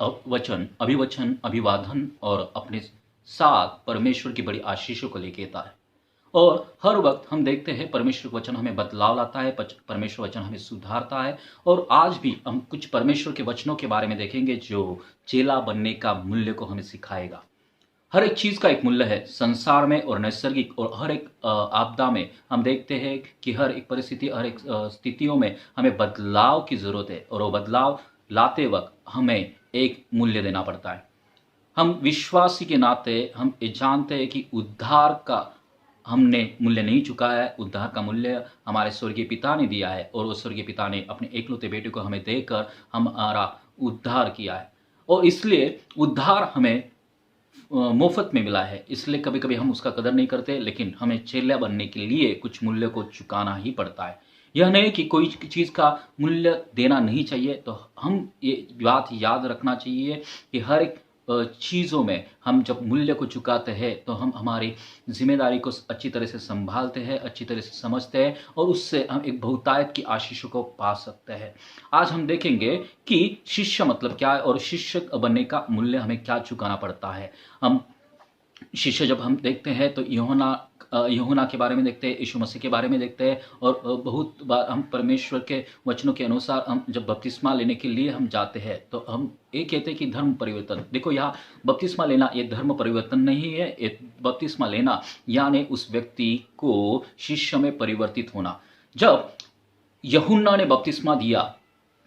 वचन अभिवचन अभिवादन और अपने साथ परमेश्वर की बड़ी आशीषों को लेके आता है। और हर वक्त हम देखते हैं परमेश्वर वचन हमें बदलाव लाता है, परमेश्वर वचन हमें सुधारता है। और आज भी हम कुछ परमेश्वर के वचनों के बारे में देखेंगे जो चेला बनने का मूल्य को हमें सिखाएगा। हर एक चीज का एक मूल्य है संसार में और नैसर्गिक, और हर एक आपदा में हम देखते हैं कि हर एक परिस्थिति, हर एक स्थितियों में हमें बदलाव की जरूरत है। और वो बदलाव लाते वक्त हमें एक मूल्य देना पड़ता है। हम विश्वासी के नाते हम ये जानते हैं कि उद्धार का हमने मूल्य नहीं चुकाया है। उद्धार का मूल्य हमारे स्वर्गीय पिता ने दिया है, और वो स्वर्गीय पिता ने अपने एकलौते बेटे को हमें देकर हमारा उद्धार किया है। और इसलिए उद्धार हमें मुफ्त में मिला है, इसलिए कभी कभी हम उसका कदर नहीं करते, लेकिन हमें चेला बनने के लिए कुछ मूल्य को चुकाना ही पड़ता है। यह नहीं कि कोई चीज़ का मूल्य देना नहीं चाहिए। तो हम ये बात याद रखना चाहिए कि हर एक चीज़ों में हम जब मूल्य को चुकाते हैं तो हम हमारी जिम्मेदारी को अच्छी तरह से संभालते हैं, अच्छी तरह से समझते हैं, और उससे हम एक बहुतायत की आशीषों को पा सकते हैं। आज हम देखेंगे कि शिष्य मतलब क्या है और शिष्य बनने का मूल्य हमें क्या चुकाना पड़ता है। हम शिष्य जब हम देखते हैं तो यूहन्ना के बारे में देखते हैं, यीशु मसीह के बारे में देखते हैं। और बहुत बार हम परमेश्वर के वचनों के अनुसार हम जब बपतिस्मा लेने के लिए हम जाते हैं तो हम ये कहते हैं कि धर्म परिवर्तन। देखो, यहाँ बपतिस्मा लेना ये धर्म परिवर्तन नहीं है। ये बपतिस्मा लेना यानी उस व्यक्ति को शिष्य में परिवर्तित होना। जब यूहन्ना ने बपतिस्मा दिया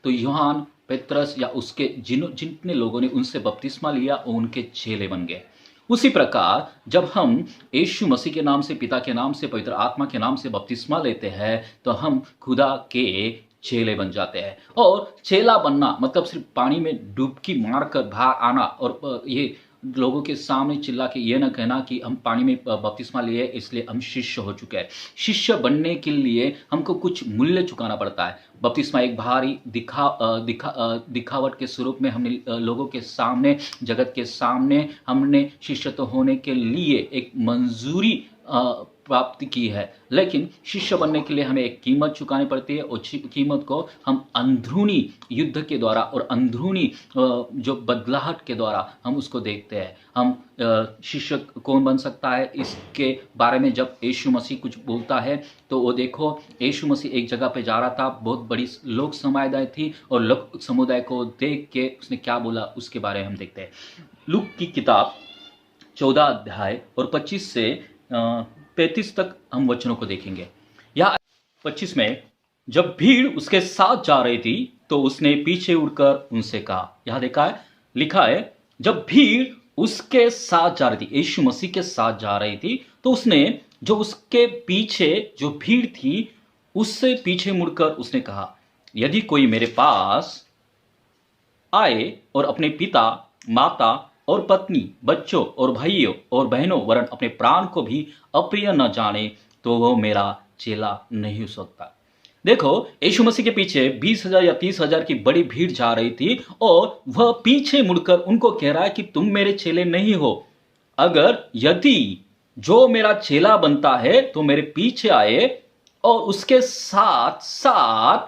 तो यूहान, पेत्रस या उसके जितने लोगों ने उनसे बपतिस्मा लिया वो उनके चेले बन गए। उसी प्रकार जब हम यीशु मसीह के नाम से, पिता के नाम से, पवित्र आत्मा के नाम से बपतिस्मा लेते हैं तो हम खुदा के चेले बन जाते हैं। और चेला बनना मतलब सिर्फ पानी में डुबकी मारकर बाहर आना और ये लोगों के सामने चिल्ला के ये ना कहना कि हम पानी में बपतिस्मा लिए इसलिए हम शिष्य हो चुके हैं। शिष्य बनने के लिए हमको कुछ मूल्य चुकाना पड़ता है। बपतिस्मा एक भारी दिखावट के स्वरूप में हमने लोगों के सामने, जगत के सामने हमने शिष्य होने के लिए एक मंजूरी प्राप्ति की है। लेकिन शिष्य बनने के लिए हमें एक कीमत चुकानी पड़ती है, और कीमत को हम अंदरूनी युद्ध के द्वारा और अंदरूनी जो बदलाहट के द्वारा हम उसको देखते हैं। हम शिष्य कौन बन सकता है इसके बारे में जब यीशु मसीह कुछ बोलता है तो वो देखो, यीशु मसीह एक जगह पे जा रहा था, बहुत बड़ी लोक समुदाय थी, और लोक समुदाय को देख के उसने क्या बोला उसके बारे में हम देखते हैं। लूक की किताब 14 अध्याय और 25 से 35 तक हम वचनों को देखेंगे। यहाँ 25 में, जब भीड़ उसके साथ जा रही थी तो उसने पीछे उड़कर उनसे कहा। यहाँ देखा है, लिखा है, जब भीड़ उसके साथ जा रही थी, यीशु मसीह के साथ जा रही थी, तो उसने जो उसके पीछे जो भीड़ थी उससे पीछे मुड़कर उसने कहा, यदि कोई मेरे पास आए और अपने पिता, माता और पत्नी, बच्चों और भाइयों और बहनों वरन अपने प्राण को भी अप्रिय न जाने तो वो मेरा चेला नहीं हो सकता। देखो, यीशु मसीह के पीछे 20,000 या 30,000 की बड़ी भीड़ जा रही थी, और वह पीछे मुड़कर उनको कह रहा है कि तुम मेरे चेले नहीं हो। अगर यदि जो मेरा चेला बनता है तो मेरे पीछे आए और उसके साथ साथ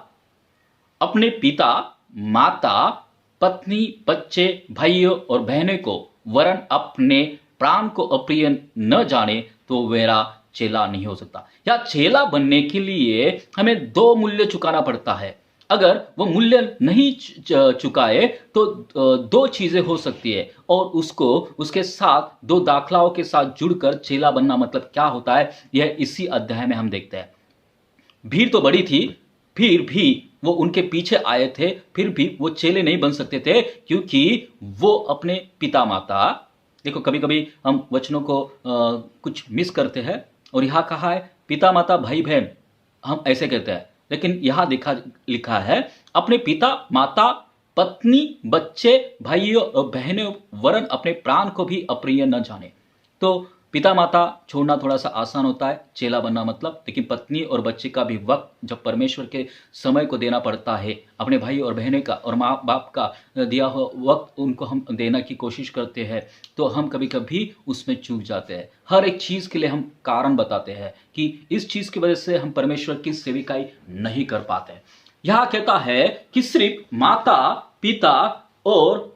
अपने पिता, माता, पत्नी, बच्चे, भाइयों और बहनों को वरन अपने प्राण को अप्रिय न जाने तो मेरा चेला नहीं हो सकता। या चेला बनने के लिए हमें 2 मूल्य चुकाना पड़ता है। अगर वो मूल्य नहीं चुकाए तो 2 चीजें हो सकती है, और उसको उसके साथ 2 दाखलाओं के साथ जुड़कर चेला बनना मतलब क्या होता है, यह इसी अध्याय में हम देखते हैं। भीड़ तो बड़ी थी, फिर भी वो उनके पीछे आए थे, फिर भी वो चेले नहीं बन सकते थे, क्योंकि वो अपने पिता, माता, देखो कभी कभी हम वचनों को कुछ मिस करते हैं, और यहाँ कहा है पिता, माता, भाई, बहन, हम ऐसे कहते हैं, लेकिन यहाँ लिखा है अपने पिता, माता, पत्नी, बच्चे, भाइयों और बहनों वरन अपने प्राण को भी अप्रिय न जाने। तो पिता माता छोड़ना थोड़ा सा आसान होता है चेला बनना मतलब, लेकिन पत्नी और बच्चे का भी वक्त जब परमेश्वर के समय को देना पड़ता है, अपने भाई और बहने का और माँ बाप का दिया हुआ वक्त उनको हम देने की कोशिश करते हैं, तो हम कभी कभी उसमें चूक जाते हैं। हर एक चीज़ के लिए हम कारण बताते हैं कि इस चीज़ की वजह से हम परमेश्वर की सेविकाई नहीं कर पाते। यहाँ कहता है कि सिर्फ माता, पिता और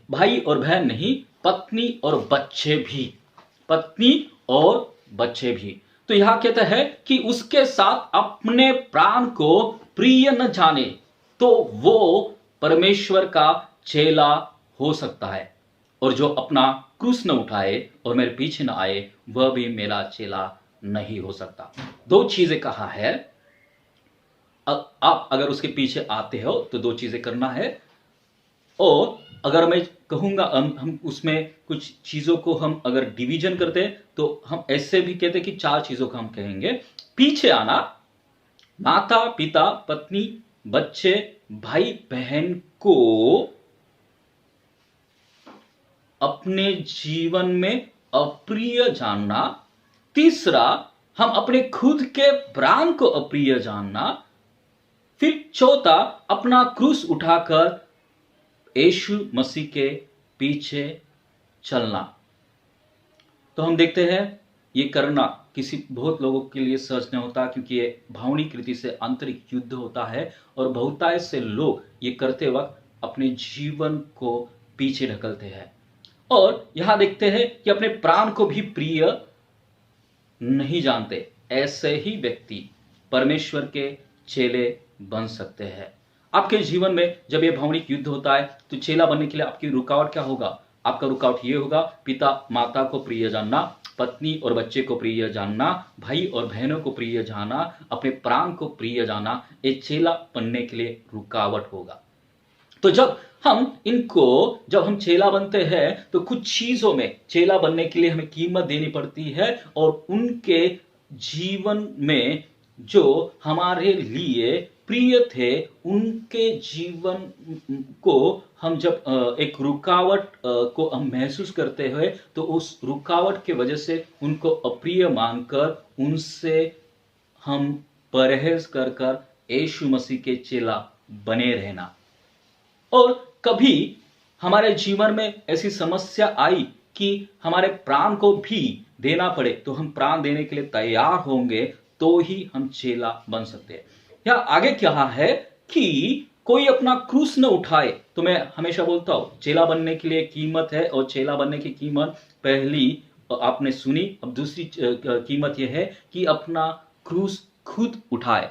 भाई और बहन नहीं, पत्नी और बच्चे भी, पत्नी और बच्चे भी। तो यहां कहता है कि उसके साथ अपने प्राण को प्रिय न जाने तो वो परमेश्वर का चेला हो सकता है, और जो अपना क्रूस न उठाए और मेरे पीछे न आए वह भी मेरा चेला नहीं हो सकता। दो चीजें कहा है, आप अगर उसके पीछे आते हो तो दो चीजें करना है। और अगर मैं कहूंगा हम उसमें कुछ चीजों को हम अगर डिवीजन करते हैं तो हम ऐसे भी कहते हैं कि चार चीजों का हम कहेंगे। पीछे आना, माता पिता पत्नी बच्चे भाई बहन को अपने जीवन में अप्रिय जानना। तीसरा, हम अपने खुद के प्राण को अप्रिय जानना। फिर चौथा, अपना क्रूस उठाकर यीशु मसीह के पीछे चलना। तो हम देखते हैं ये करना किसी बहुत लोगों के लिए सहज नहीं होता, क्योंकि ये भावनिक रीति से आंतरिक युद्ध होता है और बहुतायत से लोग ये करते वक्त अपने जीवन को पीछे ढकलते हैं। और यहां देखते हैं कि अपने प्राण को भी प्रिय नहीं जानते। ऐसे ही व्यक्ति परमेश्वर के चेले बन सकते हैं। आपके जीवन में जब यह भावनिक युद्ध होता है तो चेला बनने के लिए आपकी रुकावट क्या होगा? आपका रुकावट यह होगा, पिता माता को प्रिय जानना, पत्नी और बच्चे को प्रिय जानना, भाई और बहनों को प्रिय जानना, अपने प्राण को प्रिय जानना। ये चेला बनने के लिए रुकावट होगा। तो जब हम चेला बनते हैं तो कुछ चीजों में चेला बनने के लिए हमें कीमत देनी पड़ती है, और उनके जीवन में जो हमारे लिए प्रिय थे उनके जीवन को हम जब एक रुकावट को हम महसूस करते हुए तो उस रुकावट के वजह से उनको अप्रिय मानकर उनसे हम परहेज कर कर यीशु मसीह के चेला बने रहना। और कभी हमारे जीवन में ऐसी समस्या आई कि हमारे प्राण को भी देना पड़े तो हम प्राण देने के लिए तैयार होंगे, तो ही हम चेला बन सकते हैं। या आगे क्या है कि कोई अपना क्रूस न उठाए। तो मैं हमेशा बोलता हूं चेला बनने के लिए कीमत है, और चेला बनने की कीमत पहली आपने सुनी। अब दूसरी कीमत यह है कि अपना क्रूस खुद उठाए।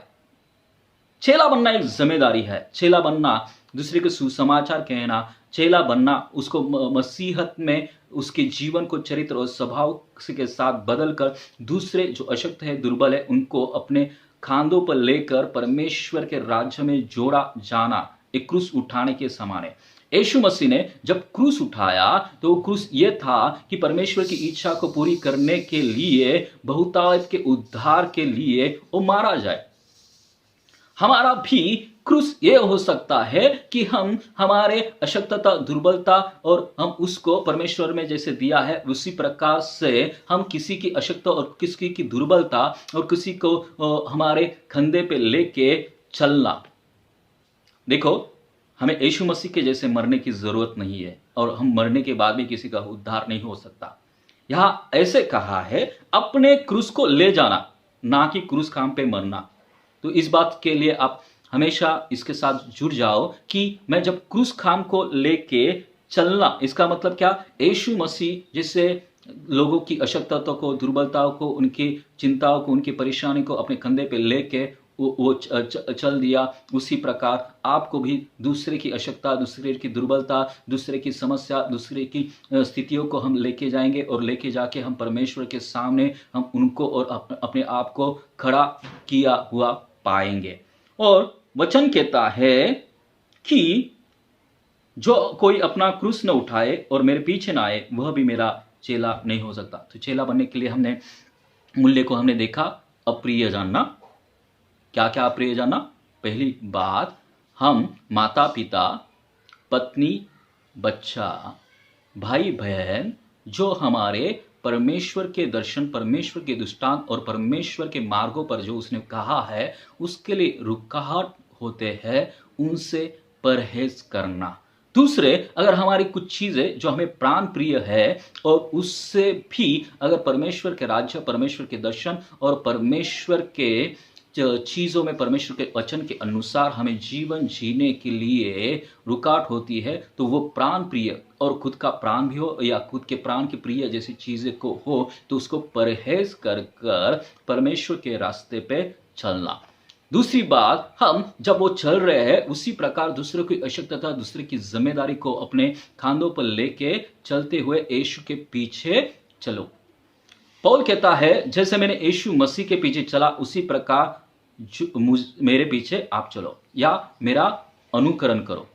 चेला बनना एक जिम्मेदारी है। चेला बनना दूसरे को सुसमाचार कहना, चेला बनना उसको मसीहत में उसके जीवन को चरित्र और स्वभाव के साथ बदलकर दूसरे जो अशक्त है, दुर्बल है, उनको अपने खांदों पर लेकर परमेश्वर के राज्य में जोड़ा जाना एक क्रूस उठाने के समान है। यीशु मसीह ने जब क्रूस उठाया तो क्रूस यह था कि परमेश्वर की इच्छा को पूरी करने के लिए, बहुतायत के उद्धार के लिए वो मारा जाए। हमारा भी क्रूस ये हो सकता है कि हम हमारे अशक्तता, दुर्बलता, और हम उसको परमेश्वर में जैसे दिया है उसी प्रकार से हम किसी की अशक्तता और किसी की दुर्बलता और किसी को हमारे कंधे पे लेके चलना। देखो, हमें यीशु मसीह के जैसे मरने की जरूरत नहीं है, और हम मरने के बाद भी किसी का उद्धार नहीं हो सकता। यहां ऐसे कहा है अपने क्रूस को ले जाना, ना कि क्रूस काम पे मरना। तो इस बात के लिए आप हमेशा इसके साथ जुड़ जाओ कि मैं जब क्रूस खाम को लेके चलना, इसका मतलब क्या? यीशु मसीह जिससे लोगों की अशक्तता को, दुर्बलताओं को, उनकी चिंताओं को, उनकी परेशानी को अपने कंधे पे लेके वो चल दिया, उसी प्रकार आपको भी दूसरे की अशक्तता, दूसरे की दुर्बलता, दूसरे की समस्या, दूसरे की स्थितियों को हम लेके जाएंगे, और लेके जाके हम परमेश्वर के सामने हम उनको और अपने आप को खड़ा किया हुआ पाएंगे। और वचन कहता है कि जो कोई अपना क्रूस न उठाए और मेरे पीछे ना आए वह भी मेरा चेला नहीं हो सकता। तो चेला बनने के लिए हमने मूल्य को हमने देखा, अप्रिय जानना। क्या क्या अप्रिय जानना? पहली बात, हम माता पिता, पत्नी, बच्चा, भाई बहन जो हमारे परमेश्वर के दर्शन, परमेश्वर के दृष्टांत और परमेश्वर के मार्गों पर जो उसने कहा है उसके लिए रुकावट होते हैं, उनसे परहेज करना। दूसरे, अगर हमारी कुछ चीजें जो हमें प्राण प्रिय है और उससे भी अगर परमेश्वर के राज्य, परमेश्वर के दर्शन और परमेश्वर के चीजों में, परमेश्वर के वचन के अनुसार हमें जीवन जीने के लिए रुकावट होती है, तो वो प्राण प्रिय और खुद का प्राण भी हो या खुद के प्राण के प्रिय जैसी चीजें को हो, तो उसको परहेज कर कर परमेश्वर के रास्ते पे चलना। दूसरी बात, हम जब वो चल रहे हैं उसी प्रकार दूसरे की आवश्यकता, दूसरे की जिम्मेदारी को अपने खांधों पर लेके चलते हुए यीशु के पीछे चलो। पौल कहता है जैसे मैंने यीशु मसीह के पीछे चला उसी प्रकार मेरे पीछे आप चलो या मेरा अनुकरण करो।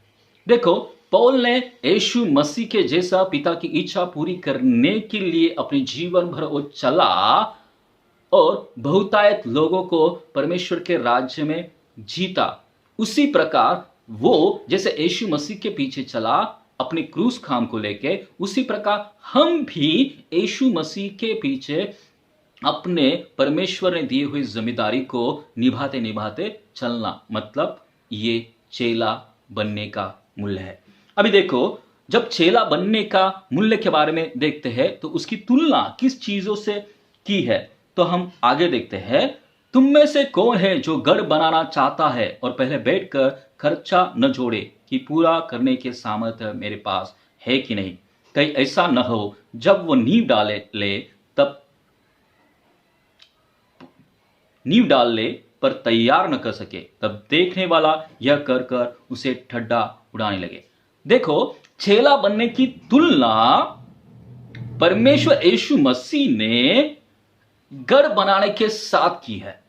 देखो, पौल ने यीशु मसीह के जैसा पिता की इच्छा पूरी करने के लिए अपने जीवन भर वो चला और बहुतायत लोगों को परमेश्वर के राज्य में जीता। उसी प्रकार वो जैसे यीशु मसीह के पीछे चला अपने क्रूस खाम को लेके, उसी प्रकार हम भी यीशु मसीह के पीछे अपने परमेश्वर ने दिए हुई जिम्मेदारी को निभाते निभाते चलना, मतलब ये चेला बनने का मूल्य है। अभी देखो, जब चेला बनने का मूल्य के बारे में देखते हैं तो उसकी तुलना किस चीजों से की है, तो हम आगे देखते हैं। तुम में से कौन है जो गढ़ बनाना चाहता है और पहले बैठकर खर्चा न जोड़े कि पूरा करने के सामर्थ्य मेरे पास है कि नहीं। कहीं ऐसा न हो जब वो नींव डाल ले पर तैयार न कर सके, तब देखने वाला यह कर कर उसे ठड्डा उड़ाने लगे। देखो, चेला बनने की तुलना परमेश्वर यीशु मसीह ने गढ़ बनाने के साथ की है।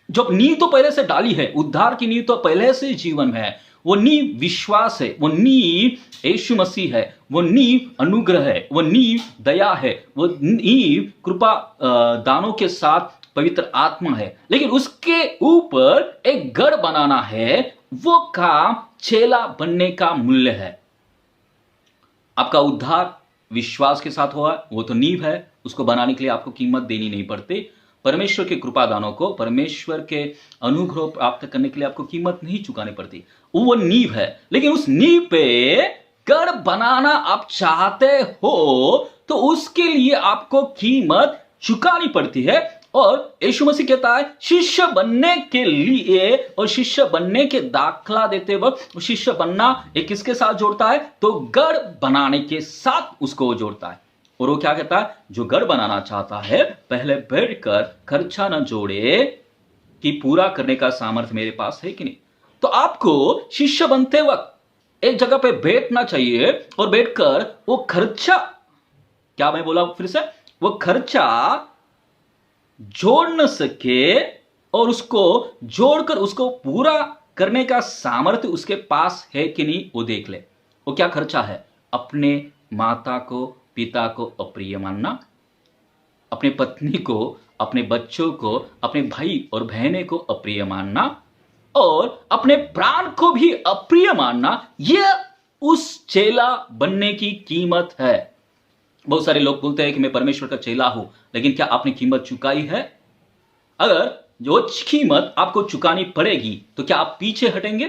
जब नींव तो पहले से डाली है, उद्धार की नींव तो पहले से जीवन में है। वो नींव विश्वास है, वो नींव यीशु मसीह है, वो नींव अनुग्रह है, वो नींव दया है, वो नींव कृपा दानों के साथ पवित्र आत्मा है। लेकिन उसके ऊपर एक गढ़ बनाना है, वो काम चेला बनने का मूल्य है। आपका उद्धार विश्वास के साथ हुआ, वो तो नींव है, उसको बनाने के लिए आपको कीमत देनी नहीं पड़ती। परमेश्वर के कृपा दानों को, परमेश्वर के अनुग्रह प्राप्त करने के लिए आपको कीमत नहीं चुकानी पड़ती, वो नींव है। लेकिन उस नींव पे गढ़ बनाना आप चाहते हो तो उसके लिए आपको कीमत चुकानी पड़ती है। और यीशु मसीह कहता है शिष्य बनने के लिए और शिष्य बनने के दाखला देते वक्त शिष्य बनना एक किसके साथ जोड़ता है, तो गढ़ बनाने के साथ उसको जोड़ता है। और वो क्या कहता है, जो गढ़ बनाना चाहता है पहले बैठकर खर्चा न जोड़े कि पूरा करने का सामर्थ्य मेरे पास है कि नहीं। तो आपको शिष्य बनते वक्त एक जगह पे बैठना चाहिए और बैठकर वो खर्चा, क्या मैं बोला फिर से, वो खर्चा जोड़ न सके और उसको जोड़कर उसको पूरा करने का सामर्थ्य उसके पास है कि नहीं वो देख ले। वो क्या खर्चा है, अपने माता को पिता को अप्रिय मानना, अपने पत्नी को, अपने बच्चों को, अपने भाई और बहने को अप्रिय मानना और अपने प्राण को भी अप्रिय मानना, यह उस चेला बनने की कीमत है। बहुत सारे लोग बोलते हैं कि मैं परमेश्वर का चेला हूं, लेकिन क्या आपने कीमत चुकाई है? अगर जो कीमत आपको चुकानी पड़ेगी तो क्या आप पीछे हटेंगे?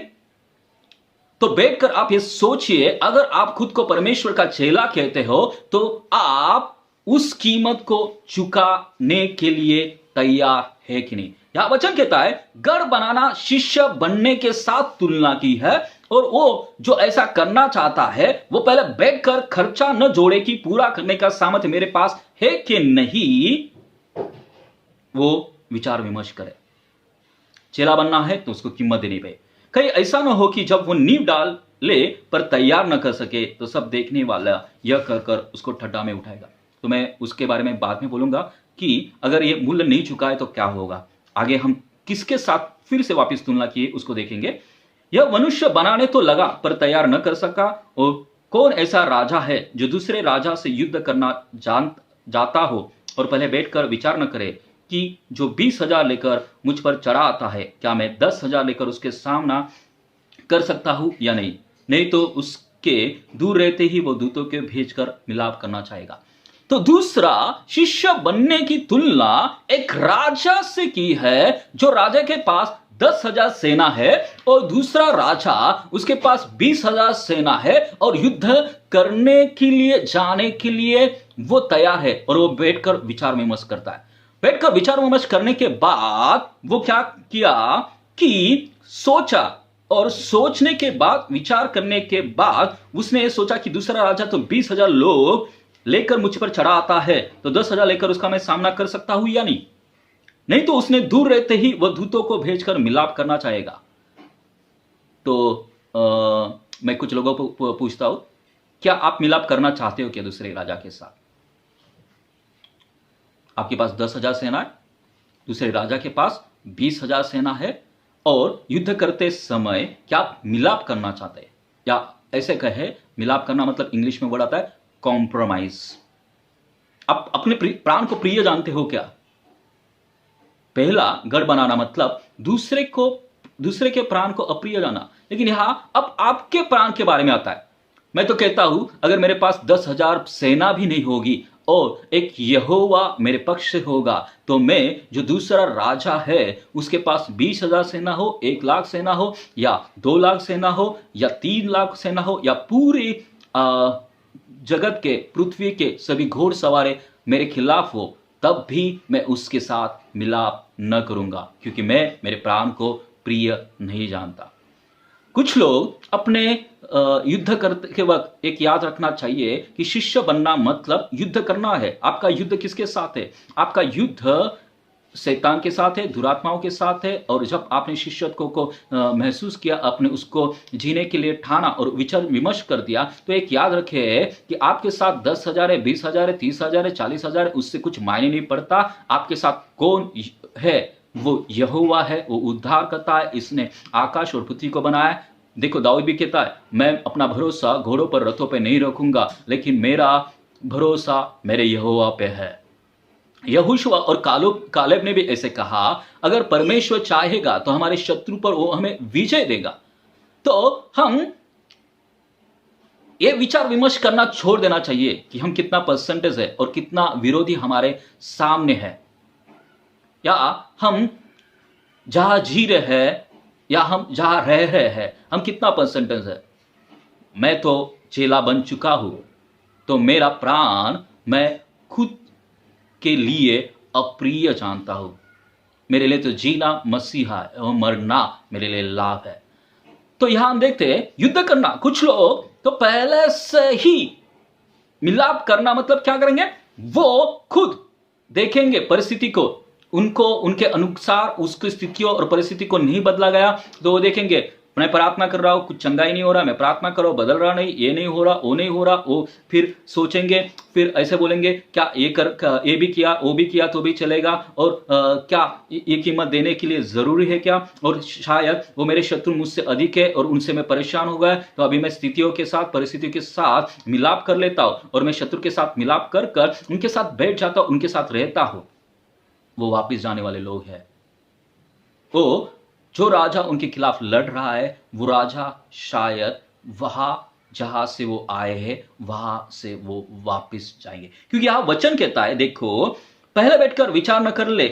तो बैठकर आप ये सोचिए, अगर आप खुद को परमेश्वर का चेला कहते हो तो आप उस कीमत को चुकाने के लिए तैयार है कि नहीं। यहां वचन कहता है गढ़ बनाना शिष्य बनने के साथ तुलना की है, और वो जो ऐसा करना चाहता है वो पहले बैठकर खर्चा न जोड़े कि पूरा करने का सामर्थ्य मेरे पास है कि नहीं, वो विचार विमर्श करे। चेला बनना है तो उसको कीमत देनी पड़े। कहीं ऐसा ना हो कि जब वो नींव डाल ले पर तैयार न कर सके तो सब देखने वाला यह कर कर उसको ठड्डा में उठाएगा। तो मैं उसके बारे में बाद में बोलूंगा कि अगर ये मूल्य नहीं चुका है तो क्या होगा। आगे हम किसके साथ फिर से वापस तुलना किए उसको देखेंगे। यह मनुष्य बनाने तो लगा पर तैयार न कर सका, और कौन ऐसा राजा है जो दूसरे राजा से युद्ध करना जाता हो और पहले बैठकर विचार न करे कि जो 20,000 लेकर मुझ पर चढ़ा आता है, क्या मैं 10,000 लेकर उसके सामना कर सकता हूं या नहीं। नहीं तो उसके दूर रहते ही वो दूतों के भेजकर मिलाप करना चाहेगा। तो दूसरा, शिष्य बनने की तुलना एक राजा से की है, जो राजा के पास 10,000 सेना है और दूसरा राजा उसके पास 20,000 सेना है और युद्ध करने के लिए जाने के लिए वो तैयार है। और वो बैठकर विचार विमर्श करता है। बैठकर विचार विमर्श करने के बाद वो क्या किया कि सोचा और सोचने के बाद, विचार करने के बाद उसने ये सोचा कि दूसरा राजा तो 20,000 लोग लेकर मुझ पर चढ़ा आता है, तो 10,000 लेकर उसका मैं सामना कर सकता हूं या नहीं। नहीं तो उसने दूर रहते ही वह दूतों को भेजकर मिलाप करना चाहेगा। तो मैं कुछ लोगों को पूछता हूं, क्या आप मिलाप करना चाहते हो क्या दूसरे राजा के साथ? आपके पास 10,000 सेना है, दूसरे राजा के पास 20,000 सेना है, और युद्ध करते समय क्या आप मिलाप करना चाहते हैं? या ऐसे कहे, मिलाप करना मतलब इंग्लिश में वर्ड आता है कॉम्प्रोमाइज। आप अपने प्राण को प्रिय जानते हो क्या? पहला गढ़ बनाना मतलब दूसरे के प्राण को अप्रिय जाना। लेकिन यहां अब आपके प्राण के बारे में आता है। मैं तो कहता हूं, अगर मेरे पास 10,000 सेना भी नहीं होगी और एक यहोवा मेरे पक्ष से होगा, तो मैं जो दूसरा राजा है उसके पास 20,000 सेना हो, 1,00,000 सेना हो, या 2,00,000 सेना हो, या 3,00,000 सेना हो, या पूरी जगत के, पृथ्वी के सभी घोड़सवार मेरे खिलाफ हो, तब भी मैं उसके साथ मिलाप न करूंगा, क्योंकि मैं मेरे प्राण को प्रिय नहीं जानता। कुछ लोग अपने युद्ध करते के वक्त एक याद रखना चाहिए कि शिष्य बनना मतलब युद्ध करना है। आपका युद्ध किसके साथ है? आपका युद्ध शैतान के साथ है, दुरात्माओं के साथ है। और जब आपने शिष्यत्व को महसूस किया, आपने उसको जीने के लिए ठाना और विचार विमर्श कर दिया, तो एक याद रखे कि आपके साथ 10,000 है, 20,000 है, 30,000 है, 40,000 है, उससे कुछ मायने नहीं पड़ता। आपके साथ कौन है? वो यहोवा है, वो उद्धार करता है। इसने आकाश और पृथ्वी को बनाया। देखो, दाऊद भी कहता है, मैं अपना भरोसा घोड़ों पर, रथों पर नहीं रखूंगा, लेकिन मेरा भरोसा मेरे यहोवा पे है। यहोशुआ और कालेब ने भी ऐसे कहा, अगर परमेश्वर चाहेगा तो हमारे शत्रु पर वो हमें विजय देगा। तो हम ये विचार विमर्श करना छोड़ देना चाहिए कि हम कितना परसेंटेज है और कितना विरोधी हमारे सामने है, या हम जहां जी रहे हैं या हम जहां रह रहे हैं, हम कितना परसेंटेज है। मैं तो चेला बन चुका हूं, तो मेरा प्राण मैं खुद के लिए अप्रिय जानता हूं। मेरे लिए तो जीना मसीहा है और मरना मेरे लिए लाभ है। तो यहां हम देखते हैं युद्ध करना। कुछ लोग तो पहले से ही मिलाप करना मतलब क्या करेंगे? वो खुद देखेंगे परिस्थिति को, उनको उनके अनुसार उसकी स्थितियों और परिस्थिति को नहीं बदला गया, तो वो देखेंगे, मैं प्रार्थना कर रहा हूं, कुछ चंगा ही नहीं हो रहा, मैं प्रार्थना कर रहा हूं, बदल रहा नहीं, ये नहीं हो रहा, वो नहीं हो रहा। वो फिर सोचेंगे, फिर ऐसे बोलेंगे, क्या ये भी किया, वो भी किया तो भी चलेगा, और क्या ये कीमत देने के लिए जरूरी है क्या? और शायद वो मेरे शत्रु मुझसे अधिक है और उनसे मैं परेशान हो गया, तो अभी मैं स्थितियों के साथ, परिस्थितियों के साथ मिलाप कर लेता हूं, और मैं शत्रु के साथ मिलाप कर कर उनके साथ बैठ जाता हूं, उनके साथ रहता हूं। वो वापिस जाने वाले लोग हैं। वो जो राजा उनके खिलाफ लड़ रहा है, वो राजा शायद वहां जहां से वो आए हैं वहां से वो वापिस जाएंगे। क्योंकि यहां वचन कहता है, देखो, पहले बैठकर विचार न कर ले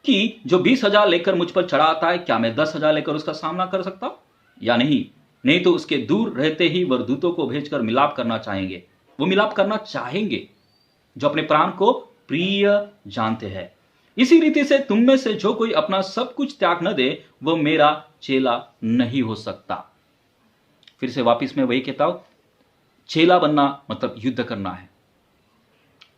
कि जो 20,000 लेकर मुझ पर चढ़ा आता है, क्या मैं 10,000 लेकर उसका सामना कर सकता हूं या नहीं। नहीं तो उसके दूर रहते ही वह दूतों को भेजकर मिलाप करना चाहेंगे। वो मिलाप करना चाहेंगे जो अपने प्राण को प्रिय जानते हैं। इसी रीति से तुम में से जो कोई अपना सब कुछ त्याग न दे, वह मेरा चेला नहीं हो सकता। फिर से वापिस मैं वही कहता हूं, चेला बनना मतलब युद्ध करना है।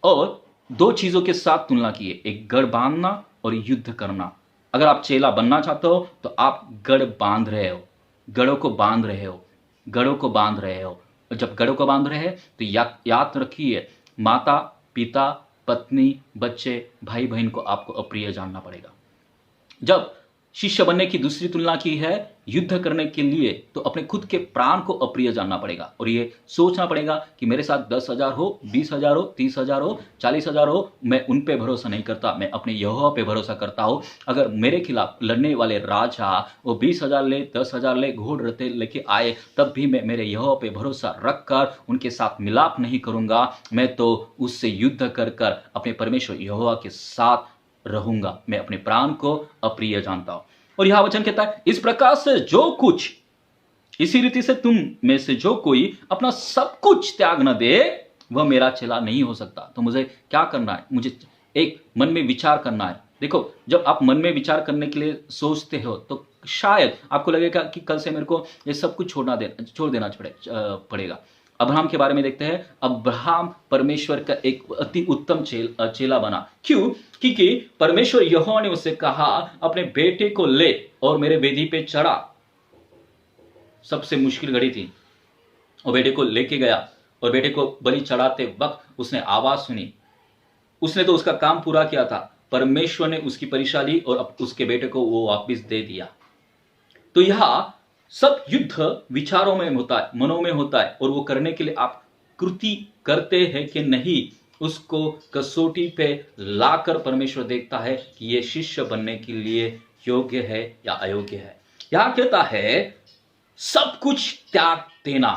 और दो चीजों के साथ तुलना की है, एक गढ़ बांधना और युद्ध करना। अगर आप चेला बनना चाहते हो तो आप गढ़ बांध रहे हो, गढ़ों को बांध रहे हो, गढ़ों को बांध रहे हो। और जब गढ़ों को बांध रहे हैं तो याद रखिए, माता पिता, पत्नी, बच्चे, भाई बहन को आपको अप्रिय जानना पड़ेगा। जब शिष्य बनने की दूसरी तुलना की है युद्ध करने के लिए, तो अपने खुद के प्राण को अप्रिय जानना पड़ेगा और ये सोचना पड़ेगा कि मेरे साथ 10,000 हो, 20,000 हो, 30,000 हो, 40,000 हो, मैं उन पे भरोसा नहीं करता, मैं अपने यहोवा पे भरोसा करता हूं। अगर मेरे खिलाफ लड़ने वाले राजा वो 20,000 ले, 10,000 ले, घोड़ रथे लेके आए, तब भी मैं मेरे यहोवा पे भरोसा रखकर उनके साथ मिलाप नहीं करूंगा। मैं तो उससे युद्ध कर कर अपने परमेश्वर यहोवा के साथ रहूंगा। मैं अपने प्राण को अप्रिय जानता हूं। और यह वचन कहता है, इस प्रकार से जो कुछ, इसी रीति से तुम में से जो कोई अपना सब कुछ त्याग न दे, वह मेरा चेला नहीं हो सकता। तो मुझे क्या करना है? मुझे एक मन में विचार करना है। देखो, जब आप मन में विचार करने के लिए सोचते हो तो शायद आपको लगेगा कि कल से मेरे को ये सब कुछ छोड़ देना पड़ेगा। अब्राहम के बारे में देखते हैं। अब्राहम परमेश्वर का एक अति उत्तम चेला बना। क्यों? क्योंकि परमेश्वर यहोवा ने उससे कहा अपने बेटे को ले और मेरे वेदी पे चढ़ा। सबसे मुश्किल घड़ी थी, और बेटे को लेके गया और बेटे को बलि चढ़ाते वक्त उसने आवाज सुनी। उसने तो उसका काम पूरा किया था, परमेश्वर ने उसकी परीक्षा ली और अब उसके बेटे को वो वापस दे दिया। तो यह सब युद्ध विचारों में होता है, मनों में होता है, और वो करने के लिए आप कृति करते हैं कि नहीं, उसको कसौटी पे लाकर परमेश्वर देखता है कि ये शिष्य बनने के लिए योग्य है या अयोग्य है। यहां कहता है सब कुछ त्याग देना,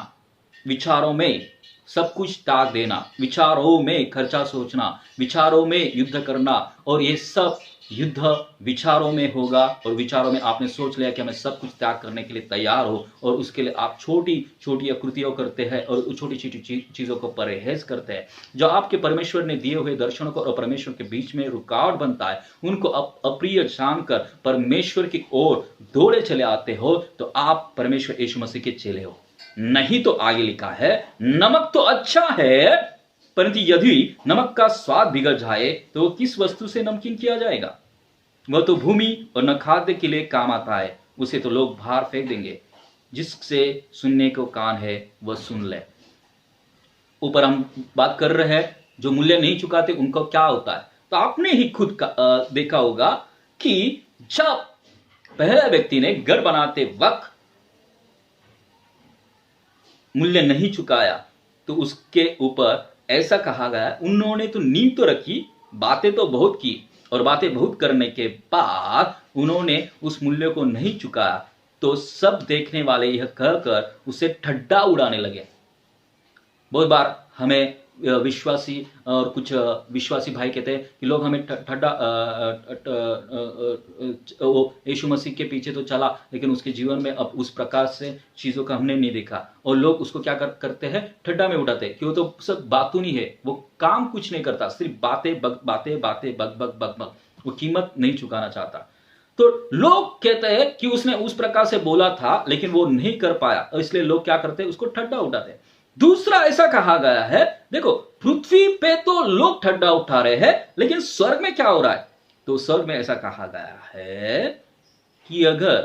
विचारों में सब कुछ त्याग देना, विचारों में खर्चा सोचना, विचारों में युद्ध करना, और ये सब युद्ध विचारों में होगा। और विचारों में आपने सोच लिया कि मैं सब कुछ त्याग करने के लिए तैयार हो, और उसके लिए आप छोटी छोटी कृतियों करते हैं और छोटी छोटी चीजों को परहेज करते हैं जो आपके परमेश्वर ने दिए हुए दर्शनों को और परमेश्वर के बीच में रुकावट बनता है। उनको अप्रिय जानकर परमेश्वर की ओर दौड़े चले आते हो, तो आप परमेश्वर यीशु मसीह के चेले हो। नहीं तो आगे लिखा है, नमक तो अच्छा है, परंतु यदि नमक का स्वाद बिगड़ जाए तो किस वस्तु से नमकीन किया जाएगा? वह तो भूमि और न खाद्य के लिए काम आता है, उसे तो लोग बाहर फेंक देंगे। जिससे सुनने को कान है वह सुन ले। ऊपर हम बात कर रहे हैं जो मूल्य नहीं चुकाते उनको क्या होता है। तो आपने ही खुद देखा होगा कि जब पहले व्यक्ति ने घर बनाते वक्त मूल्य नहीं चुकाया तो उसके ऊपर ऐसा कहा गया, उन्होंने तो नींव तो रखी, बातें तो बहुत की, और बातें बहुत करने के बाद उन्होंने उस मूल्य को नहीं चुकाया, तो सब देखने वाले यह कहकर उसे ठट्ठा उड़ाने लगे। बहुत बार हमें विश्वासी और कुछ विश्वासी भाई कहते हैं कि लोग हमें ठट्ठा, वो यीशु मसीह के पीछे तो चला लेकिन उसके जीवन में अब उस प्रकार से चीजों का हमने नहीं देखा, और लोग उसको क्या करते हैं, ठट्ठा में उठाते हैं कि वो तो सब बातूनी है, वो काम कुछ नहीं करता, सिर्फ बातें बातें बातें बक बक बक बक, वो कीमत नहीं चुकाना चाहता। तो लोग कहते हैं कि उसने उस प्रकार से बोला था लेकिन वो नहीं कर पाया, इसलिए लोग क्या करते हैं, उसको ठट्ठा उठाते हैं। दूसरा ऐसा कहा गया है, देखो पृथ्वी पे तो लोग ठट्ठा उठा रहे हैं, लेकिन स्वर्ग में क्या हो रहा है? तो स्वर्ग में ऐसा कहा गया है कि अगर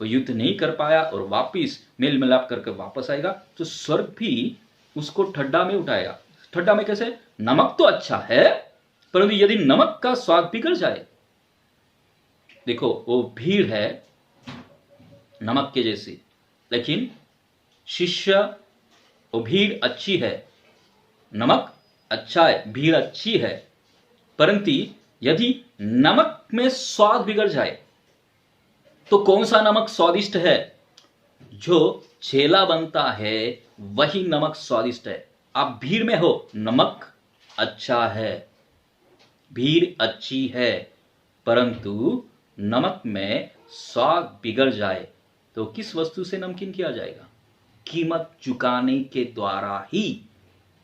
वो युद्ध नहीं कर पाया और वापिस मेल मिलाप करके वापस आएगा तो स्वर्ग भी उसको ठट्ठा में उठाएगा। ठट्ठा में कैसे? नमक तो अच्छा है, परंतु यदि नमक का स्वाद बिगड़ जाए, देखो वो भीड़ है नमक के जैसी, लेकिन शिष्य, वो भीड़ अच्छी है, नमक अच्छा है, भीड़ अच्छी है, परंतु यदि नमक में स्वाद बिगड़ जाए तो कौन सा नमक स्वादिष्ट है? जो चेला बनता है वही नमक स्वादिष्ट है। आप भीड़ में हो, नमक अच्छा है, भीड़ अच्छी है, परंतु नमक में स्वाद बिगड़ जाए तो किस वस्तु से नमकीन किया जाएगा? कीमत चुकाने के द्वारा ही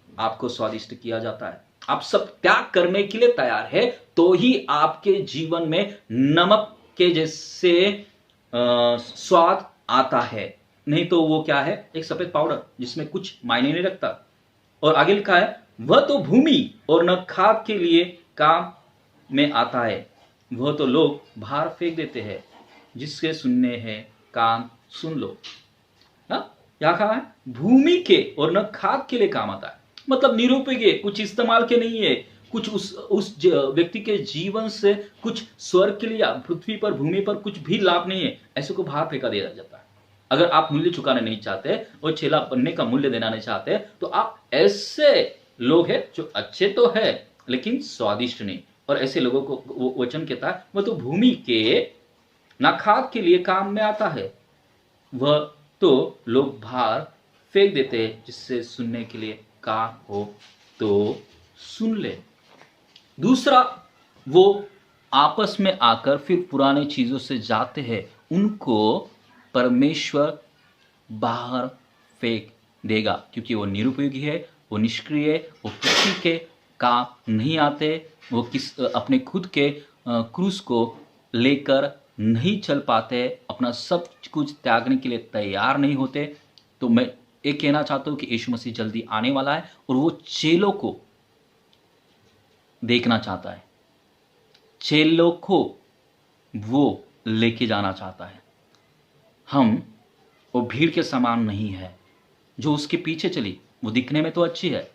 आपको स्वादिष्ट किया जाता है। आप सब त्याग करने के लिए तैयार है तो ही आपके जीवन में नमक के जैसे स्वाद आता है, नहीं तो वो क्या है, एक सफेद पाउडर जिसमें कुछ मायने नहीं रखता। और आगे लिखा है, वह तो भूमि और न खाद के लिए काम में आता है, वह तो लोग बाहर फेंक देते हैं। जिसके सुनने हैं कान सुन लो। क्या कहा है? भूमि के और न खाद के लिए काम आता है, मतलब निरुपयोगी, कुछ इस्तेमाल के नहीं है, कुछ उस व्यक्ति के जीवन से कुछ स्वर्ग के लिए या पृथ्वी पर भूमि पर कुछ भी लाभ नहीं है, ऐसे को बाहर फेंका दिया जाता है। अगर आप मूल्य चुकाना नहीं चाहते और चेला बनने का मूल्य देना नहीं चाहते तो आप ऐसे लोग हैं जो अच्छे तो है लेकिन स्वादिष्ट नहीं। और ऐसे लोगों को वो वचन कहता है, वह तो भूमि के ना खाद के लिए काम में आता है, वह तो लोग बाहर फेंक देते हैं। जिससे सुनने के लिए कान हो तो सुन ले। दूसरा, वो आपस में आकर फिर पुराने चीजों से जाते हैं, उनको परमेश्वर बाहर फेंक देगा क्योंकि वो निरुपयोगी है, वो निष्क्रिय है, वो किसी के काम नहीं आते, वो अपने खुद के क्रूस को लेकर नहीं चल पाते, अपना सब कुछ त्यागने के लिए तैयार नहीं होते, तो मैं ये कहना चाहता हूँ कि यीशु मसीह जल्दी आने वाला है और वो चेलों को देखना चाहता है, चेलों को वो लेके जाना चाहता है। हम वो भीड़ के समान नहीं है जो उसके पीछे चली। वो दिखने में तो अच्छी है,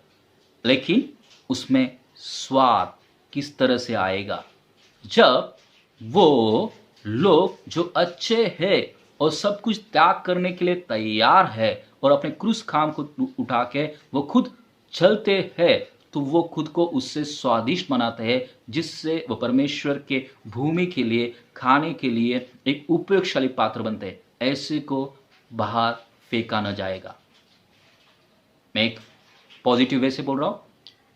लेकिन उसमें स्वाद किस तरह से आएगा जब वो लोग जो अच्छे हैं और सब कुछ त्याग करने के लिए तैयार है और अपने क्रूस खाम को उठा के वो खुद चलते हैं, तो वो खुद को उससे स्वादिष्ट बनाते हैं, जिससे वो परमेश्वर के भूमि के लिए, खाने के लिए एक उपयोगशाली पात्र बनते हैं। ऐसे को बाहर फेंका न जाएगा। मैं एक पॉजिटिव वे से बोल रहा हूँ,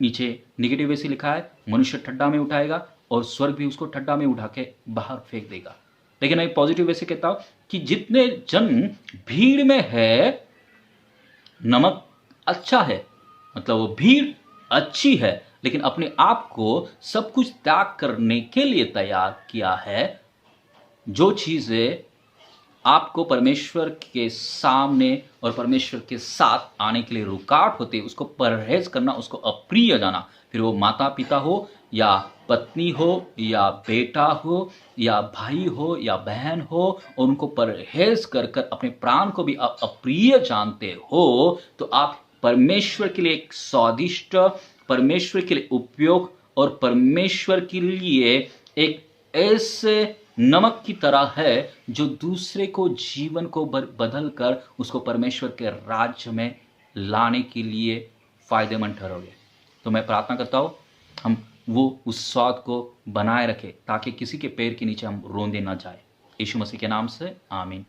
नीचे निगेटिव वे से लिखा है, मनुष्य ठड्डा में उठाएगा और स्वर्ग भी उसको ठड्डा में उठा के बाहर फेंक देगा। लेकिन मैं एक पॉजिटिव वे से कहता हूं कि जितने जन भीड़ में है, नमक अच्छा है, मतलब वो भीड़ अच्छी है, लेकिन अपने आप को सब कुछ त्याग करने के लिए तैयार किया है। जो चीजें आपको परमेश्वर के सामने और परमेश्वर के साथ आने के लिए रुकावट होती है, उसको परहेज करना, उसको अप्रिय जाना, फिर वो माता पिता हो या पत्नी हो या बेटा हो या भाई हो या बहन हो, और उनको परहेज कर कर अपने प्राण को भी आप अप्रिय जानते हो, तो आप परमेश्वर के लिए एक स्वादिष्ट, परमेश्वर के लिए उपयोग और परमेश्वर के लिए एक ऐसे नमक की तरह है जो दूसरे को, जीवन को बदल कर उसको परमेश्वर के राज्य में लाने के लिए फायदेमंद ठहरोगे। तो मैं प्रार्थना करता हूँ हम वो उस स्वाद को बनाए रखें ताकि किसी के पैर के नीचे हम रोंदे ना जाए। यीशु मसीह के नाम से आमीन।